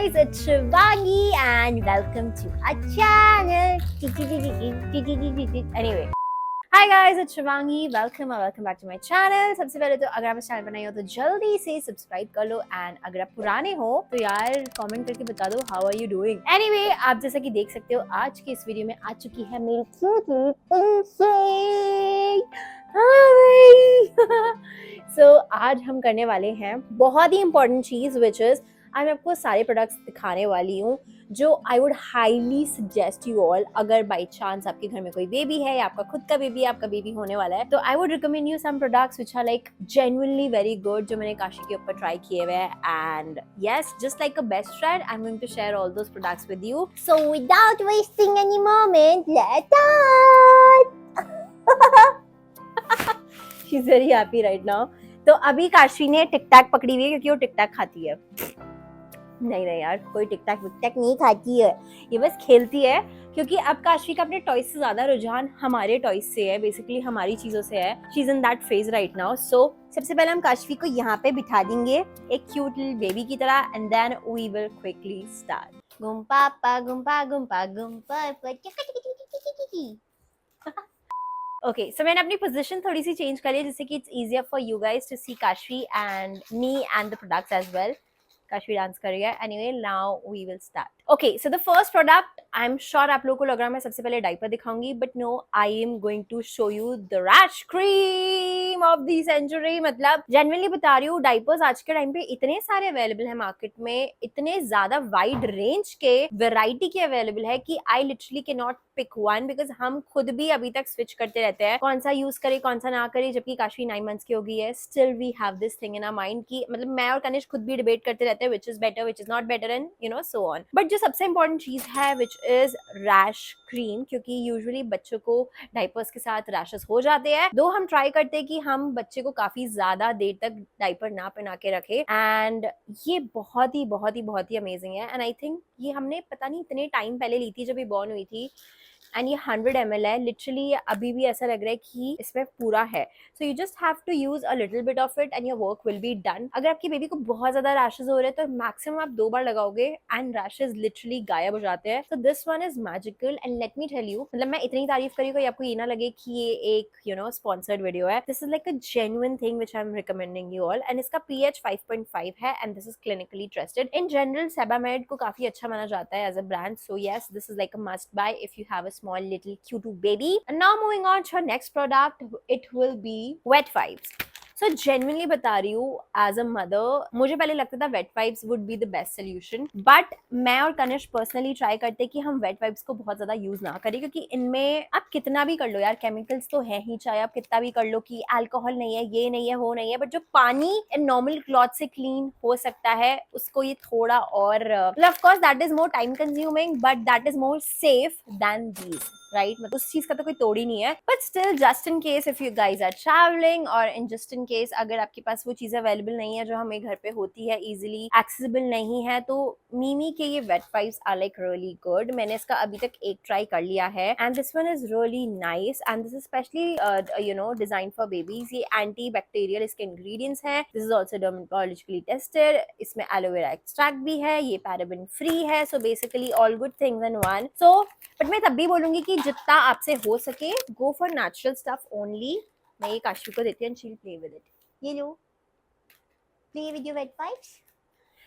guys, it's Shivangi and welcome to our channel. Anyway, hi guys, it's Shivangi. Welcome back to my channel. सबसे पहले तो अगर आप इस चैनल पर नए हो तो जल्दी से सब्सक्राइब कर लो एंड अगर आप पुराने हो तो यार कमेंट करके बता दो how are you doing. Anyway, आप जैसा कि देख सकते हो आज की इस वीडियो में आ चुकी है मेरी सो आज हम करने वाले हैं बहुत ही इंपॉर्टेंट चीज विच इज आज मैं आपको सारे प्रोडक्ट्स दिखाने वाली हूँ जो आई would highly suggest you all. अगर बाई चांस आपके घर में कोई बेबी है या आपका खुद का बेबी है, आपका बेबी होने वाला है, तो I would recommend you some products which are like genuinely very good जो मैंने काशी के ऊपर ट्राई किए हुए हैं. And yes, just like a best friend I am going to share all those products with you. So without wasting any moment, let's start. She is very happy right now. तो अभी काशी ने टिक टैक पकड़ी हुई है क्योंकि वो टिक टैक खाती है. नहीं यार, कोई टिक टैक विक टैक नहीं खाती है, ये बस खेलती है क्योंकि अब काशी का अपने टॉयज से ज्यादा रुझान हमारे टॉयज से है, बेसिकली हमारी चीजों से है. She is in that phase right now. So सबसे पहले हम काशी को यहाँ पे बिठा देंगे एक क्यूट लिटिल बेबी की तरह and then we will quickly start. गुम पापा गुम पा गुम पा गुम पापा. ओके, सो मैंने अपनी पोजीशन थोड़ी सी चेंज कर ली जिससे कि it's easier for you guys to see Kashi and me and the products as well. Kashi dance कर रही है. Anyway, now we will start. Okay, so the first product, I am sure आप लोगों को लग रहा है मैं सबसे पहले डायपर दिखाऊंगी, but no, I am going to show you the rash cream of the century. मतलब जेन्युइनली बता रही हूँ, डायपर्स आज के टाइम पे इतने सारे अवेलेबल है मार्केट में, इतने ज्यादा वाइड रेंज के वेराइटी के अवेलेबल है कि I literally can not pick one because हम खुद भी अभी तक स्विच करते रहते हैं कौन सा यूज करे कौन सा ना करे. जबकि काशी 9 months की हो गई है, still we have this thing in our mind कि मतलब मैं और कनिष्क खुद भी डिबेट करते रहते हैं which is better which is not better and you know so on. But जो सबसे इंपॉर्टेंट चीज है विच इज रैश क्रीम, क्योंकि यूजुअली बच्चों को डायपर्स के साथ रैशेस हो जाते हैं. दो हम ट्राई करते हैं कि हम बच्चे को काफी ज्यादा देर तक डायपर ना पहना के रखे एंड ये बहुत ही अमेजिंग है. एंड आई थिंक ये हमने पता नहीं इतने टाइम पहले ली थी जब ये बॉर्न हुई थी एंड ये 100 ml है. लिटरली अभी भी ऐसा लग रहा है कि इसमें पूरा है. So you just have to use a little bit of it and your work will be done. अगर आपकी बेबी को बहुत ज्यादा रैशेस हो रहे हैं तो मैक्सिमम आप 2 बार लगाओगे एंड रैशेस लिटरली गायब हो जाते हैं. So this one is magical and let me tell you, मतलब मैं इतनी तारीफ करी कोई आपको ये ना लगे कि ये एक यू नो स्पॉन्सर्ड वीडियो है. This is like a genuine thing which I am recommending you all. And इसका pH 5.5 है and this is clinically trusted. In general Sebamed को काफी अच्छा माना जाता है as a brand. So yes, this is like a must buy if you have a small little cute baby. And now moving on to our next product, it will be wet wipes. So genuinely बता रही हूँ, as a mother मुझे पहले लगता था wet wipes would be the best solution, but मैं और Kanishka personally try करते कि हम wet wipes को बहुत ज्यादा यूज ना करें क्योंकि इनमें आप कितना भी कर लो यार, केमिकल्स तो है ही, चाहे आप कितना भी कर लो कि अल्कोहल नहीं है, ये नहीं है, वो नहीं है, बट जो पानी नॉर्मल क्लॉथ से क्लीन हो सकता है उसको ये थोड़ा और of course that is more time consuming but that is more safe than these, right? मतलब उस चीज का तो कोई तोड़ ही नहीं है. But still just in case if you guys are travelling और इन जस्ट इन केस अगर आपके पास वो चीजें अवेलेबल नहीं है जो हमें घर पे होती है, इजिली एक्सेसिबल नहीं है, तो मीमी के ये wet wipes are like really good. मैंने इसका अभी तक एक ट्राई कर लिया है and this one is really nice and this is specially you know design for babies. ये एंटी बैक्टीरियल इसके इंग्रेडिएंट्स हैं. This is also dermatologically tested. इसमें एलोवेरा एक्सट्रैक्ट भी है, ये पैराबेन फ्री है. So basically all good things in one. So but मैं तब भी बोलूंगी कि जितना आपसे हो सके go for natural stuff only. मैं ये काशी को देती हूँ, she will play with it. ये लो, play with your wet wipes.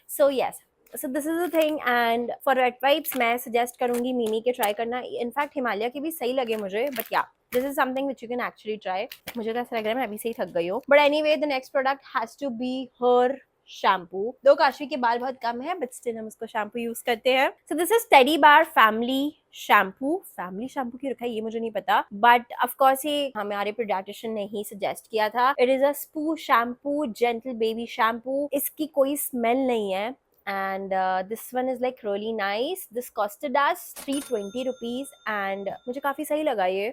So yes, so this is the thing and for wet wipes मैं सजेस्ट करूंगी मीमी के ट्राई करना. इनफैक्ट हिमालय के भी सही लगे मुझे, but yeah this is something which you can actually try. मुझे तो ऐसा लग रहा है मैं अभी से ही थक गई हूँ. But anyway, the next product has to be her shampoo. दो काशी के बाल बहुत कम है बट स्टिल हम उसको शैम्पू यूज करते हैं. So this is teddy bar family shampoo. Family shampoo क्यों रखा है ये मुझे नहीं पता, बट ऑफ कोर्स ये हमारे पीडियाट्रिशियन ने ही सजेस्ट किया था. इट इज अ स्पू शैम्पू, जेंटल बेबी शैम्पू. इसकी कोई स्मेल नहीं है and this one is like really nice. This costed us 320 rupees and मुझे काफी सही लगा ये.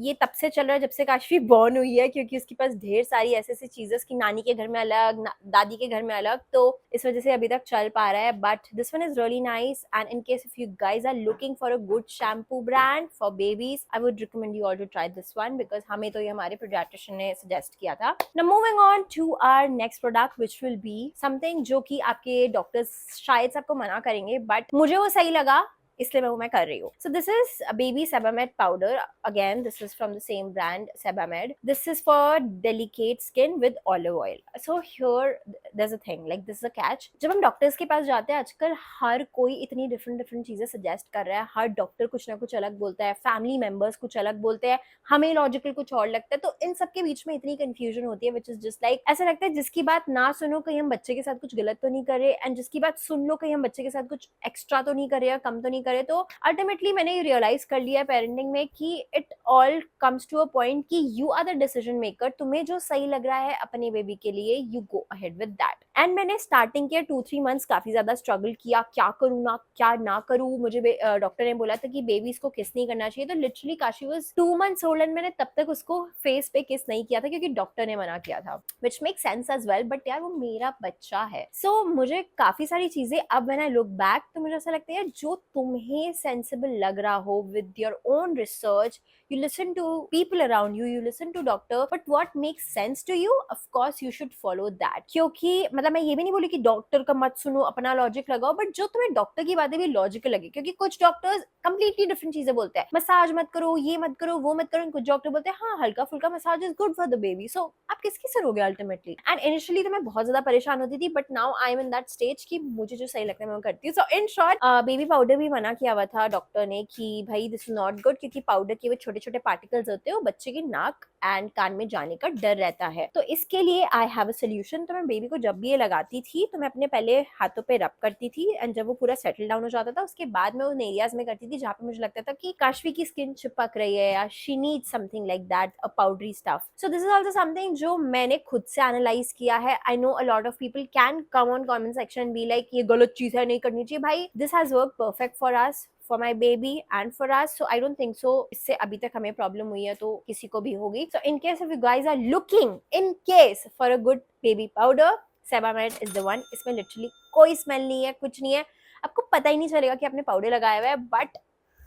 ये तब से चल रहा है जब से काशी बॉर्न हुई है क्योंकि उसके पास ढेर सारी ऐसी चीजें की नानी के घर में अलग, दादी के घर में अलग, तो इस वजह से अभी तक चल पा रहा है. But this one is really nice and in case if you guys are looking for a good shampoo brand for babies I would recommend you all to try this one because हमें तो ये हमारे paediatrician ने suggest किया था. Now moving on to our next product which will be something जो कि आपके डॉक्टर डॉक्टर्स शायद से आपको मना करेंगे, बट मुझे वो सही लगा इसलिए मैं कर रही हूँ. So this is a baby Sebamed powder. Again, this is from the same brand, Sebamed. This is for delicate skin with olive oil. So here there's a thing, like this is a catch. जब हम doctors के पास जाते हैं आजकल हर कोई इतनी different चीजें suggest कर रहा है, हर डॉक्टर कुछ ना कुछ अलग बोलता है, फैमिली मेंबर्स कुछ अलग बोलते हैं, हमें लॉजिकल कुछ और लगता है, तो इन सब के बीच में इतनी कंफ्यूजन होती है, विच इज जस्ट लाइक ऐसा लगता है जिसकी बात ना सुनो कहीं हम बच्चे के साथ कुछ गलत तो नहीं कर रहे, एंड जिसकी बात सुन लो कहीं हम बच्चे के साथ कुछ एक्स्ट्रा तो नहीं कर रहे या कम तो नहीं करे. तो अल्टीमेटली मैंने ये रियलाइज कर लिया पेरेंटिंग में कि it all comes to a point कि you are the decision maker. तुम्हें जो सही लग रहा है अपने बेबी के लिए, you go ahead with that. And मैंने स्टार्टिंग के 2-3 मंथ्स काफी ज्यादा स्ट्रगल किया, क्या करूँ क्या ना करूँ. मुझे डॉक्टर ने बोला था कि बेबीज को किस नहीं करना चाहिए, तो literally Kashi was 2 months old and मैंने तब तक उसको फेस पे किस नहीं किया था क्योंकि डॉक्टर ने मना किया था, which make sense as well, but यार वो मेरा बच्चा है. सो मुझे काफी सारी चीजें अब व्हेन आई लुक बैक तो मुझे ऐसा लगता है जो तुम्हें सेंसिबल लग रहा हो with your own research, you listen to people around you listen to doctor, but what makes sense to you, of course you should follow that. क्योंकि मतलब मैं ये भी नहीं बोली कि डॉक्टर का मत सुनो, अपना लॉजिक लगाओ, बट जो तुम्हें डॉक्टर की बातें भी लॉजिकल लगे, क्योंकि कुछ डॉक्टर्स कंप्लीटली डिफरेंट चीजें बोलते हैं, मसाज मत करो, ये मत करो, वो मत करो. कुछ डॉक्टर बोलते हैं हाँ हल्का फुल्का massage is good for the baby. So आप किसकी सरोगे अल्टीमेटली. एंड इनिशियली तो मैं बहुत ज्यादा परेशान होती थी, but now I am in that stage कि मुझे जो सही लगता है मैं वो करती हूँ. सो इन शॉर्ट बेबी पाउडर भी मना किया हुआ था डॉक्टर ने कि भाई दिस इज नॉट गुड, क्योंकि पाउडर के वो छोटे छोटे पार्टिकल्स होते हैं, वो बच्चे की नाक एंड कान में जाने का डर रहता है. तो इसके लिए आई हैव अ सोल्यूशन. तो मैं बेबी को जब भी ये लगाती थी तो मैं अपने पहले हाथों पे रब करती थी, एंड जब वो पूरा सेटल डाउन हो जाता था उसके बाद मैं उन एरियाज में करती थी जहाँ पे मुझे लगता था कि काशवी की स्किन चिपक रही है या she needs something like that, a powdery stuff. So this is also something जो मैंने खुद से एनालाइज किया है. आई know a lot of people can come on comment section be like ये गलत चीज है, नहीं करनी चाहिए. भाई this has work perfect for us, for my baby and for us, so I don't think so इससे अभी तक हमें प्रॉब्लम हुई है तो किसी को भी होगी. So in case if you guys are looking in case for a good baby powder, Sebamed is the one. इसमें लिटरली कोई स्मेल नहीं है, कुछ नहीं है, आपको पता ही नहीं चलेगा कि आपने पाउडर लगाया हुआ है, but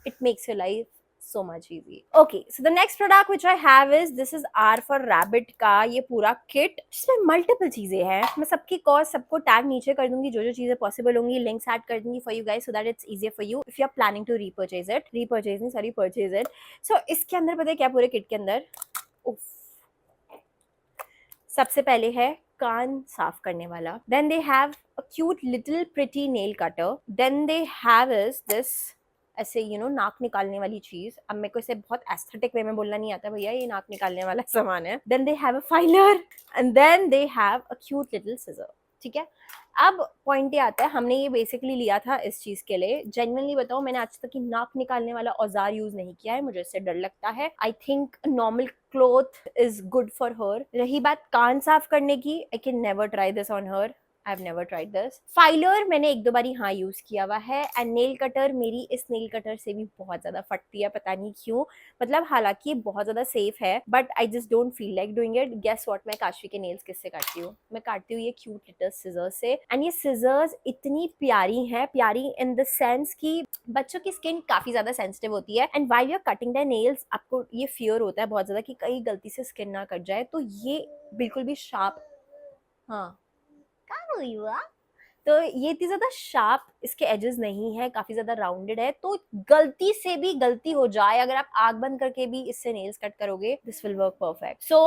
it makes your life so much easy. Okay, so the next product which I have is this is R for Rabbit का ये पूरा किट, जिसमें मल्टीपल चीजें हैं. मैं सबकी कॉस्ट सबको टैग नीचे कर दूंगी, जो जो चीजें पॉसिबल होंगी लिंक्स ऐड कर दूंगी for you guys, so that it's easier for you if you are planning to purchase it. So इसके अंदर पता है क्या पूरे किट के अंदर, सबसे पहले है कान साफ करने वाला, then they have a cute little pretty nail cutter, then they have is this ऐसे नाक निकालने वाली चीज. अब मेरे को इसे बहुत एस्थेटिक वे में बोलना नहीं आता भैया, ये नाक निकालने वाला सामान है. Then they have a filer and then they have a cute little scissor. ठीक है, अब पॉइंट ये आता है, हमने ये बेसिकली लिया था इस चीज के लिए. जेन्युइनली बताओ मैंने आज तक नाक निकालने वाला औजार यूज नहीं किया है, मुझे इससे डर लगता है. I think normal cloth is good for her. रही बात कान साफ करने की, I can never try this on her. I have never tried this. Filer मैंने 1-2 बारी हाँ यूज किया हुआ है, एंड नेल कटर मेरी इस नेल कटर से भी बहुत ज्यादा फटती है, पता नहीं क्यों. मतलब हालांकि ये बहुत ज्यादा सेफ है, but I just don't feel like doing it. Guess what, मैं काशवी के नेल्स किससे काटती हूँ? मैं काटती हूँ ये क्यूट लिटिल सिजर्स से. एंड ये सिजर्स इतनी प्यारी हैं, प्यारी इन द सेंस कि बच्चों की स्किन काफी ज्यादा सेंसिटिव होती है, and while you are cutting the nails आपको ये फियर होता है बहुत ज्यादा कि कहीं गलती से स्किन ना कट जाए. तो ये बिल्कुल भी शार्प, हाँ हुआ, तो ये इतनी ज्यादा शार्प इसके एजेस नहीं है, काफी ज्यादा राउंडेड है. तो गलती से भी गलती हो जाए, अगर आप आग बंद करके भी इससे नेल्स कट करोगे, this will work perfect. So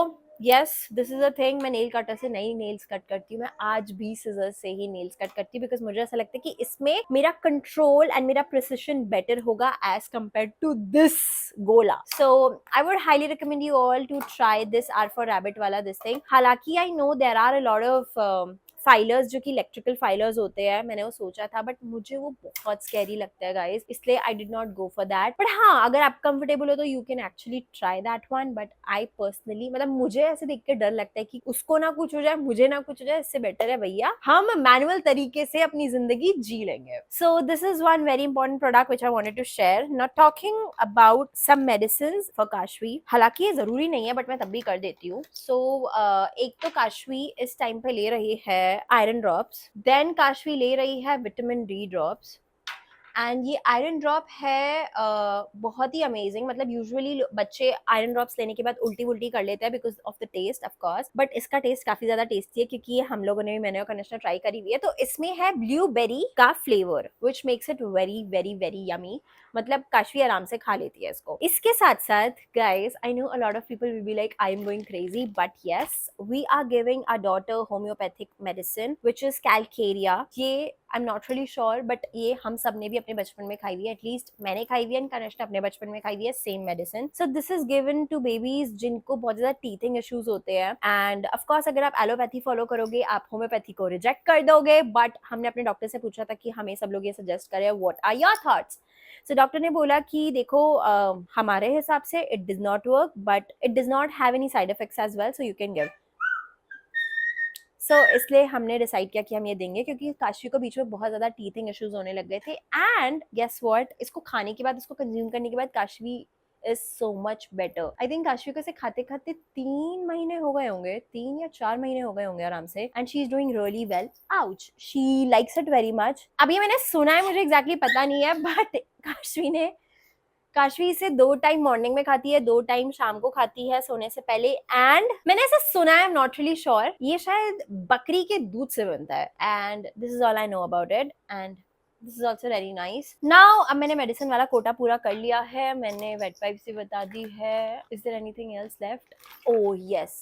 yes, this is a thing. मैं नेल कटर से नहीं नेल्स कट करती हूँ, मैं आज भी सिजर से ही नेल्स कट करती हूँ, बिकॉज मुझे ऐसा लगता है कि इसमें मेरा कंट्रोल एंड मेरा प्रिसिशन बेटर होगा एज कम्पेयर टू दिस गोला. So I would highly recommend you all to try this R for Rabbit वाला दिस थिंग. हालांकि I know there are a lot of filers जो कि electrical filers होते हैं, मैंने वो सोचा था, बट मुझे वो बहुत स्कैरी लगता है गाइस, इसलिए I did not go for that. But हाँ, अगर आप कंफर्टेबल हो तो you can actually try that one. But I personally, मतलब मुझे ऐसे देख के डर लगता है कि उसको ना कुछ हो जाए, मुझे ना कुछ हो जाए, इससे बेटर है भैया हम मैनुअल तरीके से अपनी जिंदगी जी लेंगे. So this is one very important product which I wanted to share. Not talking about some medicine for Kashvi, हालांकि ये जरूरी नहीं है बट मैं तब भी कर देती हूँ. सो एक तो काशवी इस टाइम पे ले रही है आयरन ड्रॉप्स, देन काशवी ले रही है विटामिन डी ड्रॉप्स, एंड ये आयरन ड्रॉप है बहुत ही अमेजिंग। मतलब यूजुअली बच्चे आयरन ड्रॉप्स लेने के बाद उल्टी वुल्टी कर लेते हैं because of the taste of course, but इसका टेस्ट काफी ज्यादा टेस्टी है क्योंकि ये हम लोगों ने भी मैंने और कंडीशनर ट्राई करी हुई है। तो इसमें है ब्लूबेरी का flavour which makes it very very very yummy. मतलब काशवी आराम से खा लेती है इसको। इसके साथ साथ guys, I know a lot of people will be like I am going crazy, but yes, we are giving our daughter homeopathic medicine which is calcarea. ये I am not really sure, but ये हम सब ने भी अपने बचपन में खाई हुई है। एटलीस्ट मैंने खाई हुई है एंड कनिष्क ने अपने बचपन में खाई हुई है same medicine. So this is given to babies जिनको बहुत ज्यादा टीथिंग इश्यूज होते हैं। एंड ऑफ कोर्स अगर आप एलोपैथी फॉलो करोगे आप होम्योपैथी को रिजेक्ट कर दोगे, बट हमने अपने डॉक्टर से पूछा था कि हमें सब लोग ये सजेस्ट करें, what are your thoughts. So doctor ने बोला कि देखो हमारे हिसाब से it does not work, but it does not have any side effects as well, so you can give. इसलिए हमने डिसाइड किया कि हम ये देंगे क्योंकि काशवी को बीच में बहुत ज्यादा टीथिंग इश्यूज होने लग गए थे। एंड गेस व्हाट, इसको खाने के बाद, इसको कंज्यूम करने के बाद Kashvi is so much better. I think Kashvi को इसे खाते खाते 3 महीने हो गए होंगे, 3 या 4 महीने हो गए होंगे आराम से। And she is doing really well. Ouch, she likes it very much. अब ये मैंने सुना है, मुझे एग्जैक्टली पता नहीं है, बट काशवी इसे 2 टाइम मॉर्निंग में खाती है, 2 टाइम शाम को खाती है सोने से पहले। एंड मैंने ऐसा सुना है, आई एम नॉट रियली श्योर, ये शायद बकरी के दूध से बनता है। And this is all I know about it and this is also very nice. Now अब मैंने मेडिसिन वाला कोटा पूरा कर लिया है, मैंने वेट वाइप्स भी बता दी है। Is there anything else left? Oh yes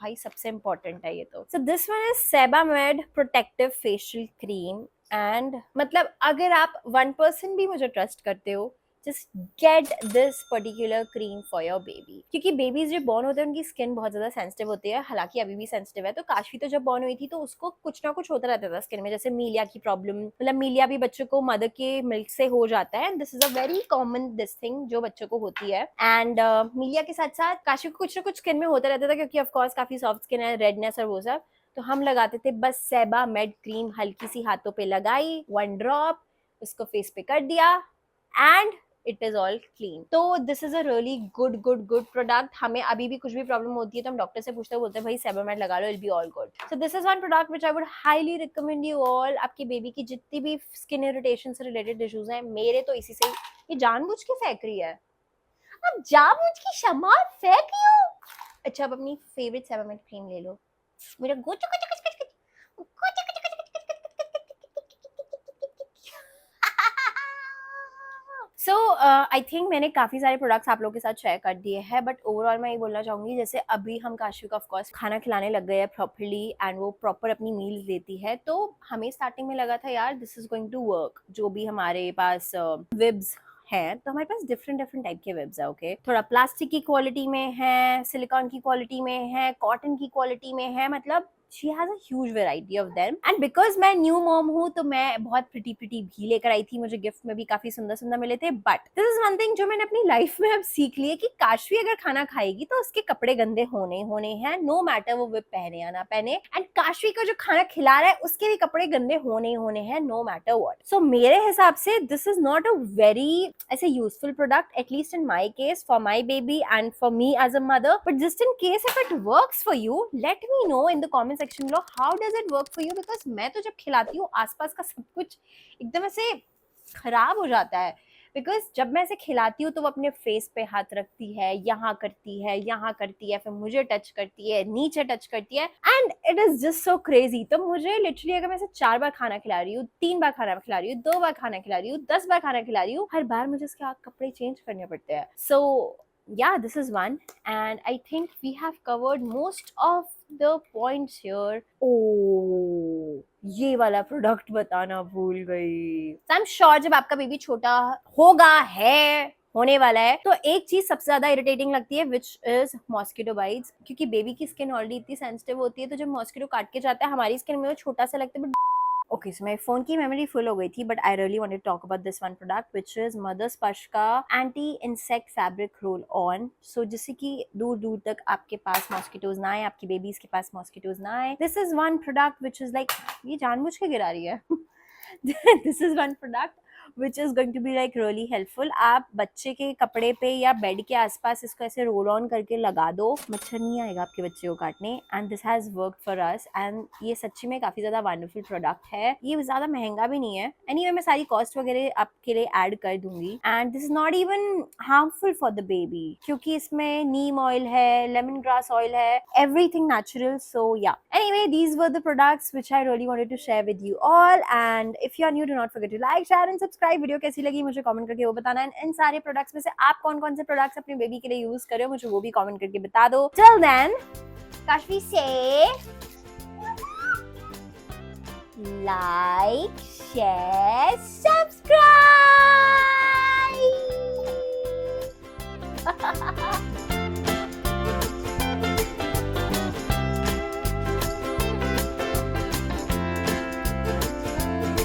भाई, सबसे इंपॉर्टेंट है ये तो। So this one is Sebamed protective facial cream. And मतलब अगर आप 1% भी मुझे ट्रस्ट करते हो, just get this particular cream for your baby। क्योंकि बेबीज जो बॉर्न होते हैं उनकी स्किन बहुत ज्यादा सेंसिटिव होती है, हालांकि अभी भी सेंसिटिव है। तो काशवी तो जब बॉर्न हुई थी तो उसको कुछ ना कुछ होता रहता था स्किन में, जैसे मीलिया की प्रॉब्लम। मतलब मीलिया भी बच्चों को मदर के मिल्क से हो जाता है। This is a very common this thing जो बच्चों को होती है। एंड मीलिया के साथ साथ काशवी को कुछ ना कुछ स्किन में होता रहता था क्योंकि ऑफकोर्स काफी सॉफ्ट स्किन है, रेडनेस और वो सब। तो हम लगाते थे बस सेबामेड क्रीम, हल्की सी हाथों पे लगाई, 1 ड्रॉप, उसको फेस पे कर दिया and it is all clean. तो this is a really good good good product. हमें अभी भी कुछ भी प्रॉब्लम होती है तो हम डॉक्टर से पूछते हैं, बोलते हैं भाई सेबामेड लगा लो, it be all good. So this is one product which I would highly recommend you all. आपकी बेबी की जितनी भी स्किन इरिटेशन से रिलेटेड इश्यूज हैं, मेरे तो इसी से ही। ये जानबूझ के फेंक रही है, अब जानबूझ की शमा फेंक रही हो। अच्छा, अब अपनी फेवरेट सेबामेड क्रीम ले लो। मेरा गोचो गोचो गोचो गोचो गोचो गोचो गोचो सो आई थिंक मैंने काफ़ी सारे प्रोडक्ट्स आप लोगों के साथ शेयर कर दिए हैं, बट ओवरऑल मैं ये बोलना चाहूँगी, जैसे अभी हम काशवी को ऑफकोर्स खाना खिलाने लग गए हैं प्रॉपरली एंड वो प्रॉपर अपनी मील्स लेती है। तो हमें स्टार्टिंग में लगा था यार this is going to work. जो भी हमारे पास विब्स है, तो हमारे पास डिफरेंट टाइप के वेब्स है। ओके, थोड़ा प्लास्टिक की क्वालिटी में है, सिलिकॉन की क्वालिटी में है, कॉटन की क्वालिटी में है, मतलब she has a huge variety of them. And because मैं न्यू मॉम हूँ तो मैं बहुत प्रिटी भी लेकर आई थी, मुझे गिफ्ट में भी काफी सुंदर सुंदर मिले थे। But this is one thing जो मैंने अपनी लाइफ में अब सीख ली है कि काशवी अगर खाना खाएगी तो उसके कपड़े गंदे होने हैं, नो मैटर वो विप पहने या ना पहने। एंड काशवी को जो खाना खिला रहा है उसके भी कपड़े गंदे होने हैं, नो मैटर व्हाट। सो मेरे हिसाब से this is not a very ऐसे useful product, at least in my case, for my baby and for me as a mother. But just in case if it works for you, let me know in the comment section below how does it work for you. Because मैं तो जब खिलाती हूँ आसपास का सब कुछ एकदम ऐसे खराब हो जाता है। बिकॉज जब मैं इसे खिलाती हूँ तो वो अपने फेस पे हाथ रखती है, यहाँ करती है, फिर मुझे टच करती है, नीचे टच करती है, and it is just so crazy. तो मुझे लिटरली अगर मैं इसे 4 बार खाना खिला रही हूँ, 3 बार खाना खिला रही हूँ, 2 बार खाना खिला रही हूँ, 10 बार खाना खिला रही हूँ, हर बार मुझे इसके कपड़े चेंज करने पड़ते हैं। सो yeah, this is one, and I think we have covered most of the points here. Oh, ये वाला प्रोडक्ट बताना भूल गई। So I'm sure जब आपका बेबी छोटा होगा, है होने वाला है, तो एक चीज सबसे ज्यादा इरिटेटिंग लगती है विच इज मॉस्किटो बाइट्स। क्योंकि बेबी की स्किन ऑलरेडी इतनी सेंसिटिव होती है, तो जब मॉस्किटो काट के जाता है हमारी स्किन में वो छोटा सा लगता है। ओके, सो मेरे फोन की मेमोरी फुल हो गई थी, but I really wanted to talk about this one product which is Mother Sparsh का anti insect fabric roll on. So जिससे कि दूर दूर तक आपके पास मॉस्किटोज ना आए, आपकी बेबीज के पास मॉस्किटोज ना आए। This is one product which is like, ये जानबूझ के गिरा रही है। This is one product which is going to be like really helpful. आप बच्चे के कपड़े पे या बेड के आसपास इसको ऐसे रोल ऑन करके लगा दो, मच्छर नहीं आएगा आपके बच्चे को काटने. And this has worked for us and ये सच्ची में काफी ज्यादा वंडरफुल प्रोडक्ट है. ये ज्यादा महंगा भी नहीं है. एनीवे मैं सारी कॉस्ट वगैरह आपके लिए ऐड कर दूंगी. And this is not even harmful for the baby क्योंकि इसमें नीम ऑयल है, लेमन ग्रास ऑयल है, एवरीथिंग नेचुरल. सो या, anyway these were the products which I really wanted to share with you all. And if you are new, do not forget to like, share and subscribe. Video कैसी लगी मुझे comment करके वो बताना. And in सारे products में से आप कौन कौन से प्रोडक्ट्स अपने बेबी के लिए यूज कर रहे हो मुझे वो भी कमेंट करके बता दो. Till then, Kashvi say like, share, subscribe.